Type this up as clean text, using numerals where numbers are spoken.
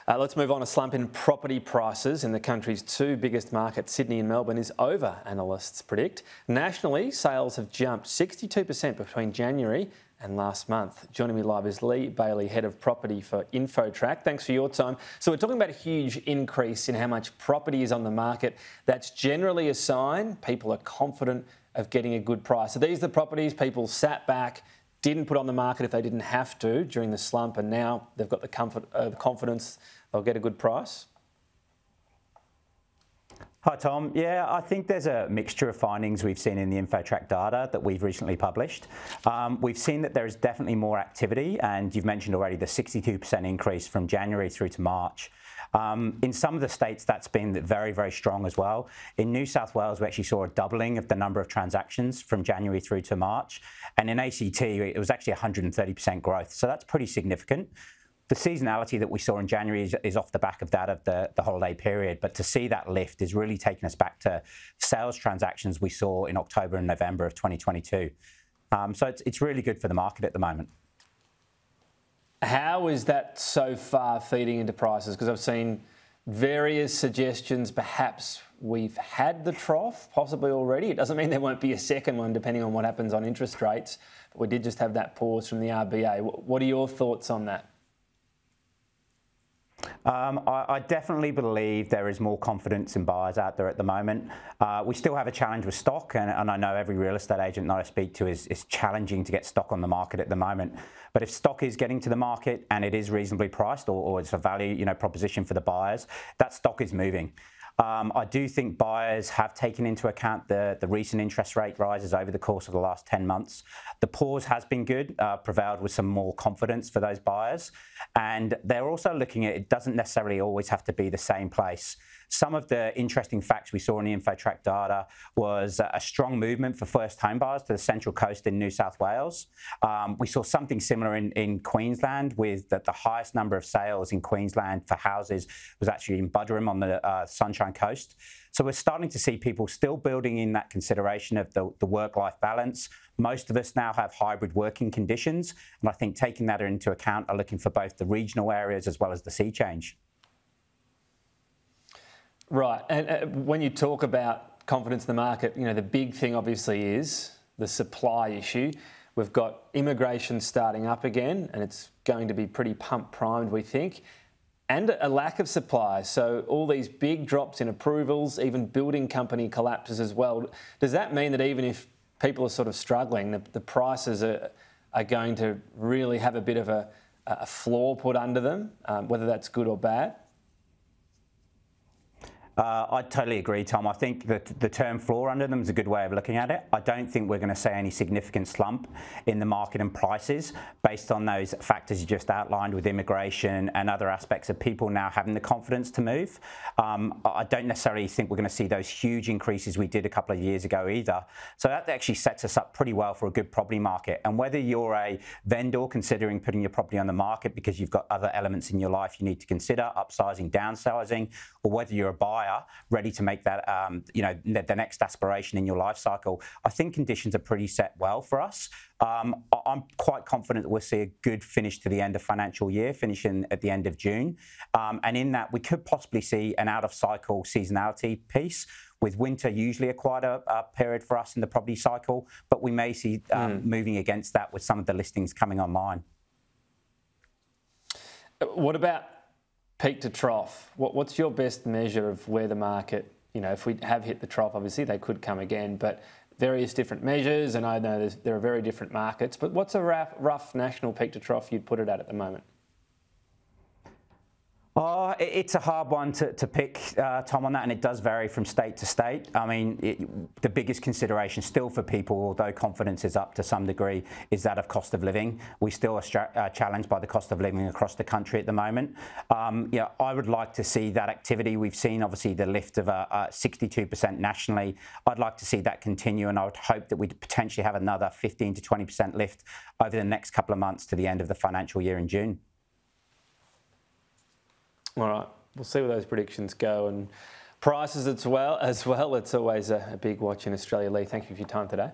Let's move on. A slump in property prices in the country's two biggest markets, Sydney and Melbourne, is over, analysts predict. Nationally, sales have jumped 62% between January and last month. Joining me live is Lee Bailie, Head of Property for InfoTrack. Thanks for your time. So we're talking about a huge increase in how much property is on the market. That's generally a sign people are confident of getting a good price. So these are the properties people sat back, didn't put on the market if they didn't have to during the slump, and now they've got the confidence they'll get a good price? Hi Tom. Yeah, I think there's a mixture of findings we've seen in the InfoTrack data that we've recently published. We've seen that there is definitely more activity, and you've mentioned already the 62% increase from January through to March. In some of the states, that's been very, very strong as well. In New South Wales, we actually saw a doubling of the number of transactions from January through to March. And in ACT, it was actually 130% growth. So that's pretty significant. The seasonality that we saw in January is off the back of that of the holiday period. But to see that lift is really taking us back to sales transactions we saw in October and November of 2022. So it's really good for the market at the moment. How is that so far feeding into prices? Because I've seen various suggestions perhaps we've had the trough possibly already. It doesn't mean there won't be a second one depending on what happens on interest rates. But we did just have that pause from the RBA. What are your thoughts on that? I definitely believe there is more confidence in buyers out there at the moment. We still have a challenge with stock, and I know every real estate agent that I speak to is challenging to get stock on the market at the moment. But if stock is getting to the market and it is reasonably priced, or it's a value proposition for the buyers, that stock is moving. I do think buyers have taken into account the recent interest rate rises over the course of the last 10 months. The pause has been good, prevailed with some more confidence for those buyers. And they're also looking at it doesn't necessarily always have to be the same place. Some of the interesting facts we saw in the InfoTrack data was a strong movement for first home buyers to the Central Coast in New South Wales. We saw something similar in Queensland, with the highest number of sales in Queensland for houses was actually in Buderim on the Sunshine Coast. So we're starting to see people still building in that consideration of the work-life balance. Most of us now have hybrid working conditions, and I think taking that into account are looking for both the regional areas as well as the sea change. Right, and when you talk about confidence in the market, the big thing obviously is the supply issue. We've got immigration starting up again, and it's going to be pretty pump-primed, we think, and a lack of supply. So all these big drops in approvals, even building company collapses as well. Does that mean that even if people are sort of struggling, the prices are going to really have a bit of a floor put under them, whether that's good or bad? I totally agree, Tom. I think that the term floor under them is a good way of looking at it. I don't think we're going to see any significant slump in the market and prices based on those factors you just outlined with immigration and other aspects of people now having the confidence to move. I don't necessarily think we're going to see those huge increases we did a couple of years ago either. So that actually sets us up pretty well for a good property market. And whether you're a vendor considering putting your property on the market because you've got other elements in your life you need to consider, upsizing, downsizing, or whether you're a buyer ready to make that, the next aspiration in your life cycle, I think conditions are pretty set well for us. I'm quite confident that we'll see a good finish to the end of financial year, finishing at the end of June. And in that, we could possibly see an out-of-cycle seasonality piece, with winter usually a quieter period for us in the property cycle, but we may see moving against that with some of the listings coming online. What about peak to trough? What's your best measure of where the market, if we have hit the trough, obviously they could come again, but various different measures, and I know there are very different markets, but what's a rough national peak to trough you'd put it at the moment? It's a hard one to pick, Tom, on that, and it does vary from state to state. I mean, the biggest consideration still for people, although confidence is up to some degree, is that of cost of living. We still are challenged by the cost of living across the country at the moment. I would like to see that activity. We've seen, obviously, the lift of 62% nationally. I'd like to see that continue, and I would hope that we'd potentially have another 15 to 20% lift over the next couple of months to the end of the financial year in June. All right, we'll see where those predictions go, and prices as well. It's always a big watch in Australia. Lee, thank you for your time today.